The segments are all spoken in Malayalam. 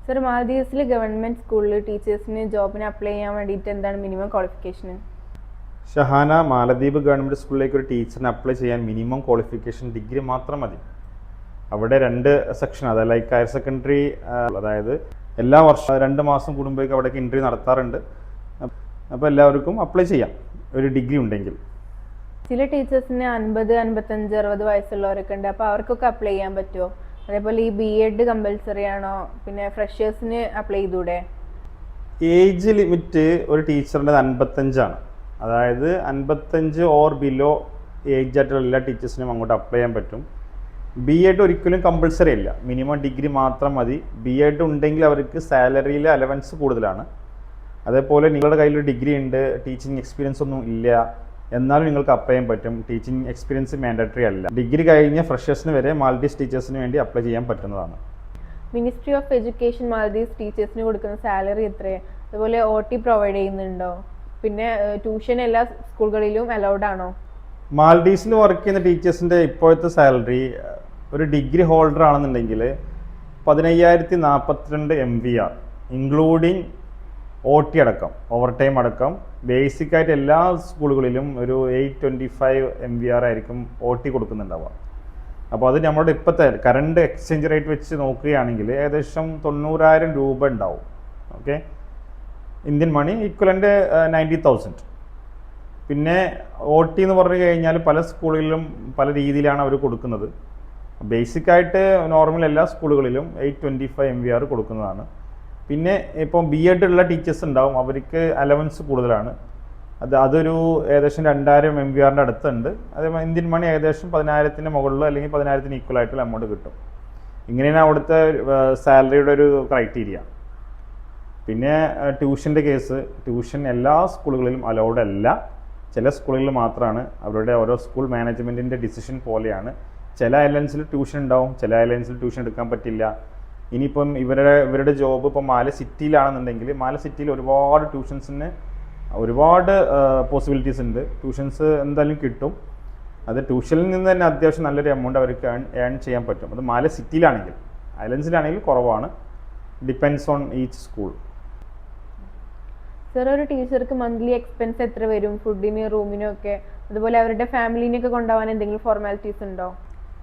സർ, മാൽദീവ്സിൽ ഗവൺമെന്റ് സ്കൂളിൽ ടീച്ചേഴ്സിന് ജോബിന് അപ്ലൈ ചെയ്യാൻ വേണ്ടിയിട്ട് എന്താണ് മിനിമം ക്വാളിഫിക്കേഷൻ? ഷഹാന, മാലദ്വീപ് ഗവൺമെൻറ് സ്കൂളിലേക്ക് ഒരു ടീച്ചറിന് അപ്ലൈ ചെയ്യാൻ മിനിമം ക്വാളിഫിക്കേഷൻ ഡിഗ്രി മാത്രം മതി. അവിടെ 2 സെക്ഷൻ, അതായത് ലൈക്ക് ഹയർ സെക്കൻഡറി, അതായത് എല്ലാ വർഷവും 2 മാസം കൂടുമ്പോഴേക്കും അവിടേക്ക് ഇൻ്റർവ്യൂ നടത്താറുണ്ട്. അപ്പോൾ എല്ലാവർക്കും അപ്ലൈ ചെയ്യാം ഒരു ഡിഗ്രി ഉണ്ടെങ്കിൽ. ചില ടീച്ചേഴ്സിന് 50, 55, 60 വയസ്സുള്ളവരൊക്കെ ഉണ്ട്. അപ്പോൾ അവർക്കൊക്കെ അപ്ലൈ ചെയ്യാൻ പറ്റുമോ? അതേപോലെ ഈ BEd കമ്പൽസറി ആണോ? പിന്നെ ഫ്രഷേഴ്സിന് അപ്ലൈ ചെയ്തൂടെ? ഏജ് ലിമിറ്റ് ഒരു ടീച്ചറിൻ്റെ 55 അതായത് 55 ഓർ ബിലോ ഏജ് ആയിട്ടുള്ള എല്ലാ ടീച്ചേഴ്സിനും അങ്ങോട്ട് അപ്ലൈ ചെയ്യാൻ പറ്റും. BEd ഒരിക്കലും കമ്പൾസറി അല്ല, മിനിമം ഡിഗ്രി മാത്രം മതി. BEd ഉണ്ടെങ്കിൽ അവർക്ക് സാലറിയിൽ അലവൻസ് കൂടുതലാണ്. അതേപോലെ നിങ്ങളുടെ കയ്യിലൊരു ഡിഗ്രി ഉണ്ട്, ടീച്ചിങ് എക്സ്പീരിയൻസ് ഒന്നും ഇല്ല, എന്നാലും നിങ്ങൾക്ക് അപ്ലൈ ചെയ്യാൻ പറ്റും. ടീച്ചിങ് എക്സ്പീരിയൻസ് മാൻഡറ്ററി അല്ല. ഡിഗ്രി കഴിഞ്ഞ ഫ്രഷേഴ്സിന് വരെ മാൽഡീവ്സ് ടീച്ചേഴ്സിന് വേണ്ടി അപ്ലൈ ചെയ്യാൻ പറ്റുന്നതാണ്. മിനിസ്ട്രി ഓഫ് എഡ്യൂക്കേഷൻ മാൽദീവ്സ് ടീച്ചേഴ്സിന് കൊടുക്കുന്ന സാലറി എത്രയാണ്? അതുപോലെ OT പ്രൊവൈഡ് ചെയ്യുന്നുണ്ടോ? പിന്നെ ട്യൂഷൻ എല്ലാ സ്കൂളുകളിലും അലൗഡ് ആണോ? മാൽഡീവ്സിൽ വർക്ക് ചെയ്യുന്ന ടീച്ചേഴ്സിൻ്റെ ഇപ്പോഴത്തെ സാലറി ഒരു ഡിഗ്രി ഹോൾഡർ ആണെന്നുണ്ടെങ്കിൽ 15,042 MVR, ഇൻക്ലൂഡിങ് OT അടക്കം, ഓവർ ടൈം അടക്കം. ബേസിക്കായിട്ട് എല്ലാ സ്കൂളുകളിലും ഒരു 825 MVR ആയിരിക്കും OT കൊടുക്കുന്നുണ്ടാവുക. അപ്പോൾ അത് നമ്മുടെ ഇപ്പോഴത്തെ കറണ്ട് എക്സ്ചേഞ്ച് റേറ്റ് വെച്ച് നോക്കുകയാണെങ്കിൽ ഏകദേശം 90,000 രൂപ ഉണ്ടാവും. Okay, Indian money equivalent 90,000. പിന്നെ OT എന്ന് പറഞ്ഞു കഴിഞ്ഞാൽ പല സ്കൂളുകളിലും പല രീതിയിലാണ് അവർ കൊടുക്കുന്നത്. ബേസിക്കായിട്ട് നോർമൽ എല്ലാ സ്കൂളുകളിലും 825 MVR കൊടുക്കുന്നതാണ്. പിന്നെ ഇപ്പം BEd ഉള്ള ടീച്ചേഴ്സ് ഉണ്ടാവും, അവർക്ക് അലവൻസ് കൂടുതലാണ്. അതൊരു ഏകദേശം 2,000 MVR അടുത്തുണ്ട്. അതേപോലെ ഇന്ത്യൻ മണി ഏകദേശം 10,000 മുകളിൽ അല്ലെങ്കിൽ 10,000 ഈക്വൽ ആയിട്ടുള്ള എമൗണ്ട് കിട്ടും. ഇങ്ങനെയാണ് അവിടുത്തെ സാലറിയുടെ ഒരു ക്രൈറ്റീരിയ. പിന്നെ ട്യൂഷൻ്റെ കേസ്, ട്യൂഷൻ എല്ലാ സ്കൂളുകളിലും അലൗഡ് അല്ല. ചില സ്കൂളുകളിൽ മാത്രമാണ്. അവരുടെ ഓരോ സ്കൂൾ മാനേജ്മെൻറ്റിൻ്റെ ഡിസിഷൻ പോലെയാണ്. ചില ഐലൻഡ്സിൽ ട്യൂഷൻ ഉണ്ടാവും, ചില ഐലൻഡ്സിൽ ട്യൂഷൻ എടുക്കാൻ പറ്റില്ല. ഇനിയിപ്പം ഇവരുടെ ജോബ് ഇപ്പം മാല സിറ്റിയിലാണെന്നുണ്ടെങ്കിൽ മാല സിറ്റിയിൽ ഒരുപാട് ട്യൂഷൻസിന് ഒരുപാട് പോസിബിലിറ്റീസ് ഉണ്ട്. ട്യൂഷൻസ് എന്തായാലും കിട്ടും. അത് ട്യൂഷനിൽ നിന്ന് തന്നെ അത്യാവശ്യം നല്ലൊരു എമൗണ്ട് അവർക്ക് ഏൺ ചെയ്യാൻ പറ്റും. അത് മാല സിറ്റിയിലാണെങ്കിൽ. ഐലൻഡ്സിലാണെങ്കിൽ കുറവാണ്. Depends on each school. Sir, ഒരു ടീച്ചർക്ക് മന്ത്ലി എക്സ്പെൻസ് എത്ര വരും? ഫുഡിന്, റൂമിനും ഒക്കെ. അതുപോലെ അവരുടെ ഫാമിലിനെയൊക്കെ കൊണ്ടുപോകാൻ എന്തെങ്കിലും ഫോർമാലിറ്റീസ് ഉണ്ടോ?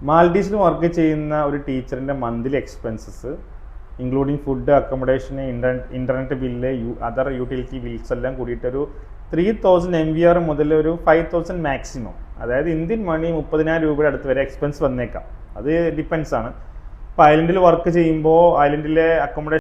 മാൽഡീവ്സിൽ വർക്ക് ചെയ്യുന്ന ഒരു ടീച്ചറിൻ്റെ മന്ത്ലി എക്സ്പെൻസസ് ഇൻക്ലൂഡിങ് ഫുഡ്, അക്കോമഡേഷന്, internet bill, other utility bills എല്ലാം കൂടിയിട്ടൊരു 3,000 MVR മുതൽ ഒരു 5,000 മാക്സിമം. അതായത് ഇന്ത്യൻ മണി 30,000 രൂപയുടെ അടുത്ത് വരെ എക്സ്പെൻസ് വന്നേക്കാം. അത് ഡിപ്പെൻസ് ആണ്. ഇപ്പോൾ ഐലൻഡിൽ വർക്ക് ചെയ്യുമ്പോൾ ഐലൻഡിലെ അക്കോമഡേഷൻ